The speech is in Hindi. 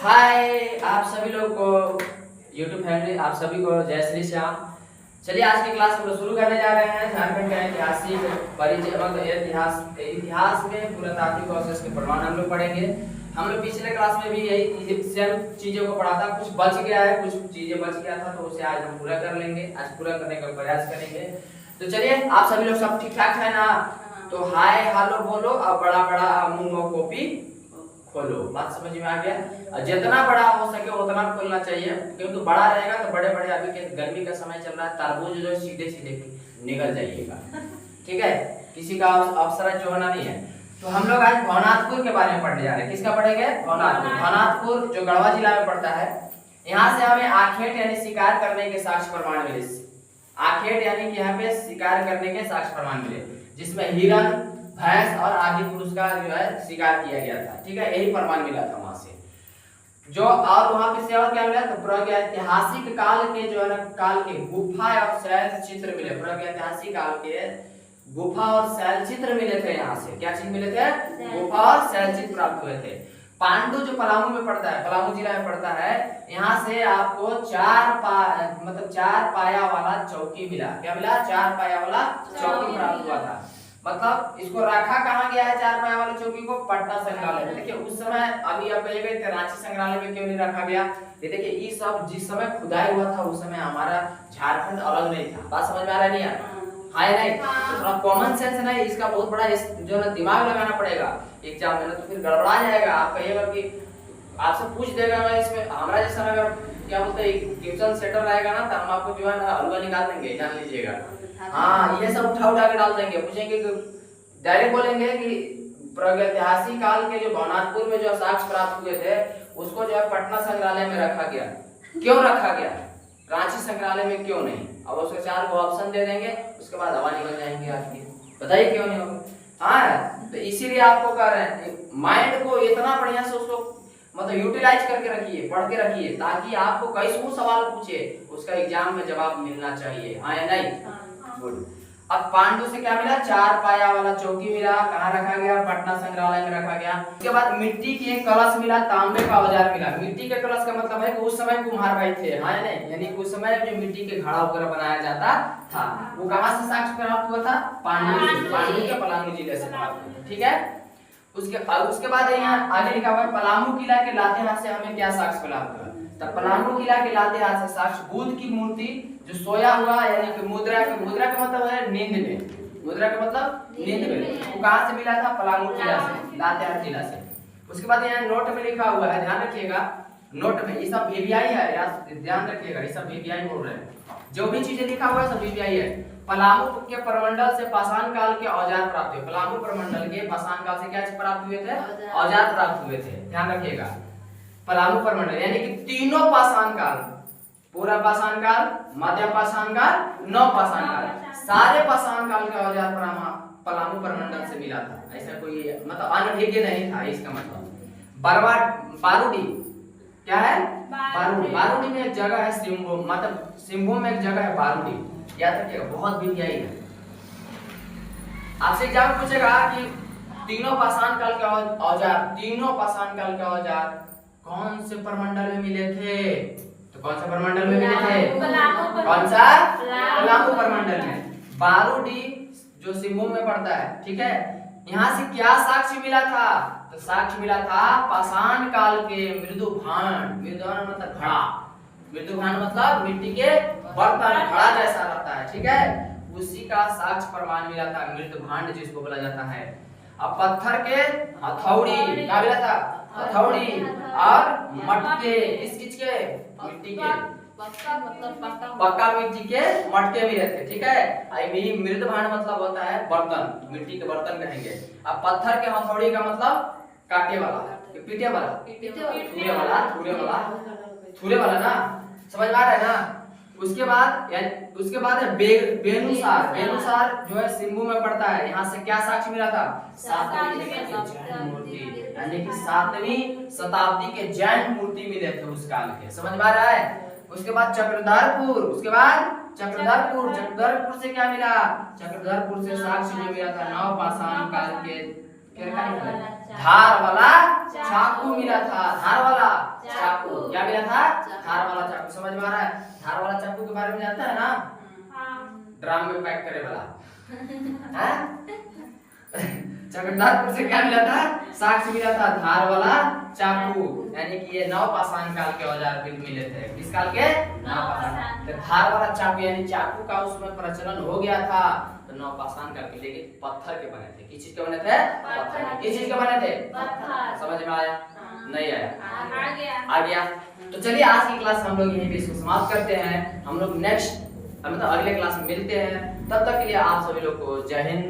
हाय आप सभी लोग को YouTube फैमिली, आप सभी को जय श्री श्याम। चलिए आज की क्लास को शुरू करने जा रहे हैं। झारखंड का ऐतिहासिक परिचय मतलब इतिहास में पुरातात्विक अवशेष के प्रमाण हम लोग पढ़ेंगे। हम लोग पिछले क्लास में भी यही सेम चीजों को पढ़ा था। कुछ बच गया है, कुछ चीजें बच गया था, तो उसे आज हम पूरा कर लेंगे। आज पूरा करने का प्रयास करेंगे। तो चलिए आप सभी लोग सब ठीक ठाक है ना? तो हाय हेलो बोलो और बड़ा बड़ा मुंह कॉपी खोलो। बात समझ में आ गया? जितना बड़ा हो सके उतना खोलना चाहिए, क्योंकि बड़ा रहेगा तो बड़े बड़े अभी के गर्मी का समय चल रहा है, तरबूज जो सीधे सीधे निकल जाइएगा। ठीक है, किसी का अवसर चोहना नहीं है। तो हम लोग आज भवनाथपुर के बारे में पढ़ने जा रहे हैं। किसका पढ़ेंगे? भवनाथपुर जो गढ़वा जिला में पड़ता है। यहाँ से हमें आखेट यानी शिकार करने के साक्ष्य प्रमाण मिले। आखेट यानी कि यहाँ पे शिकार करने के साक्ष्य प्रमाण मिले, जिसमें हिरण, भैंस और आदि पुरुष का जो है शिकार किया गया था। ठीक है, यही प्रमाण मिला था वहां से। जो और वहां पे से और क्या मिला? तो प्रागैतिहासिक काल के जो है ना, काल के गुफा और शैल चित्र मिले। प्रागैतिहासिक काल के गुफा और शैल चित्र मिले थे। यहाँ से क्या चीज मिले थे? गुफा और शैल चित्र प्राप्त हुए थे। पांडु जो पलामू में पड़ता है, पलामू जिला में पड़ता है, यहाँ से आपको चार पाया वाला चौकी मिला। क्या मिला? 4 पाया वाला चौकी प्राप्त हुआ था। मतलब इसको रखा कहाँ गया है 4 पाया वाला चौकी को? पटना संग्रहालय में। देखिए उस समय, अभी आप कहिएगा रांची संग्रहालय में क्यों नहीं रखा गया? ये देखिए ये सब जिस समय खुदाई हुआ था उस समय हमारा झारखंड अलग नहीं था। बात समझ में आ रहा है नहीं यार? हाँ नहीं? तो थोड़ा कॉमन सेंस है ना, इसका बहुत बड़ा जो है दिमाग लगाना पड़ेगा एग्जाम में, तो फिर गड़बड़ा जाएगा। आप कहिएगा कि आपसे पूछ देगा मैं इसमें हमारा जैसा अगर क्या बोलते हैं ट्यूशन सेंटर रहेगा ना, तो हम आपको जो है ना हलवा निकाल देंगे, जान लीजिएगा। हाँ, ये सब उठा उठा के डाल देंगे। पूछेंगे कि डायरेक्ट बोलेंगे कि प्रागैतिहासिक काल के जो भवनाथपुर में जो साक्ष्य प्राप्त हुए थे उसको जो है पटना संग्रहालय में रखा गया। क्यों रखा गया? रांची संग्रहालय में क्यों नहीं? अब उसको 4 को ऑप्शन दे देंगे, उसके बाद हवा निकल जाएंगे आपकी। बताइए क्यों नहीं होगा? हाँ, तो इसीलिए आपको कह रहे हैं माइंड को इतना बढ़िया से उसको मतलब यूटिलाइज करके रखिए, पढ़ के रखिए, ताकि आपको कैसे सवाल पूछे उसका एग्जाम में जवाब मिलना चाहिए। हाँ या नहीं? गुड। अब पांडु से क्या मिला? 4 पाया वाला चौकी मिला। कहाँ रखा गया? पटना संग्रहालय में रखा गया। उसके बाद मिट्टी की एक कलश मिला, तांबे का औजार मिला। मिट्टी के कलश का मतलब है कि उस समय कुम्हार भाई थे। हाँ या नहीं? यानी उस समय जो मिट्टी के घड़ा वगैरह बनाया जाता था, वो कहाँ से साक्ष्य प्राप्त हुआ था? पांडु से। पांडु के पलामू जिले से प्राप्त हुआ। ठीक है, उसके बाद यहाँ आगे लिखा हुआ है पलामू किला के लातेहार से हमें क्या साक्ष्य प्राप्त हुआ? तब पलामू किला के लातेहार से साक्ष्य बुद्ध की मूर्ति जो सोया हुआ, यानी कि मुद्रा का मतलब है नींद में। मुद्रा का मतलब नींद में। वो कहाँ से मिला था? पलामू किला से, लातेहार जिला से। उसके बाद यहाँ नोट में लिखा हुआ है, ध्यान रखिएगा। नोट में ये सब वीवीआई है यार, ध्यान रखिएगा। ये सब वीवीआई बोल रहे हैं, जो भी चीजें लिखा हुआ है सब वीवीआई है। पलामू के प्रमंडल से पाषाण काल के औजार प्राप्त हुए। पलामू प्रमंडल के पाषाण काल से क्या प्राप्त हुए थे? औजार प्राप्त हुए थे। ध्यान रखिएगा, पलामू प्रमंडल यानी कि तीनों पाषाण काल, पूरा पाषाण काल, मध्य पाषाण काल, नव पाषाण काल, सारे पाषाण काल का औजार पलामू प्रमंडल से मिला था। ऐसा कोई मतलब अनभिज्ञ नहीं था। इसका मतलब बारूडी क्या है? बारूडी में एक जगह है सिंभूम, मतलब सिंभूम में एक जगह है बारूडी। याद रखिएगा, बहुत विद्याई है। आपसे एग्जाम पूछेगा कि तीनों पाषाण काल का औजार, तीनों पाषाण काल का औजार कौन से प्रमंडल में मिले थे? तो कौन सा प्रमंडल में मिले थे? कौन सा? पलामू प्रमंडल में। बारूडी जो सिंभूम में पड़ता है। ठीक है, यहाँ से क्या साक्ष्य मिला था? तो साक्ष्य मिला था पाषाण काल के मृदु भांड। मृदु भांड मतलब घड़ा। मृदु भांड मतलब मिट्टी के बर्तन, घड़ा जैसा रहता है। ठीक है, उसी का साक्ष्य प्रमाण मिला था, मृदु भांड जिसको बोला जाता है। अब पत्थर के हथौड़ी क्या मिला था? हथौड़ी और मटके, किस चीज के? मिट्टी के, पक्का मिट्टी के मटके मिले थे। ठीक है, आई मृद भांड मतलब होता है बर्तन, मिट्टी के बर्तन कहेंगे। अब पत्थर के हथौड़ी का मतलब काटे वाला, पीटे वाला, थूरे वाला ना, समझ में आ रहा है ना? उसके बाद है बेनुसार जो है सिंभू में पड़ता है। यहाँ से क्या साक्ष्य मिला था? 7वीं जैन मूर्ति, यानी कि 7वीं शताब्दी के जैन मूर्ति मिले थे उस काल के। समझ में आ रहा है? उसके बाद चक्रधरपुर से क्या मिला? चक्रधरपुर से साक्ष्य जो मिला था नव पाषाण काल के धार वाला चाकू मिला था। धार वाला धार वाला चाकू। समझ में आ रहा है? धार वाला चाकू के बारे में जानता है ना? ड्राम में पैक करे वाला है। चकंदारपुर से क्या मिला था? साग से मिला था धार वाला चाकू, यानी कि ये नवपाषाण काल के औजार मिले थे। किस काल के? नवपाषाण। तो धार वाला चाकू यानी चाकू का उसमें प्रचलन हो गया था, तो नवपाषाण काल के, लेकिन पत्थर के बने थे। किस चीज के बने थे? पत्थर के। किस चीज के बने थे? पत्थर। समझ में आया? नहीं आया? आ गया। तो चलिए आज की क्लास हम लोग यहीं पे इसको समाप्त करते हैं। हम लोग नेक्स्ट मतलब अगले क्लास में मिलते हैं। तब तक के लिए आप सभी लोग को जय हिंद,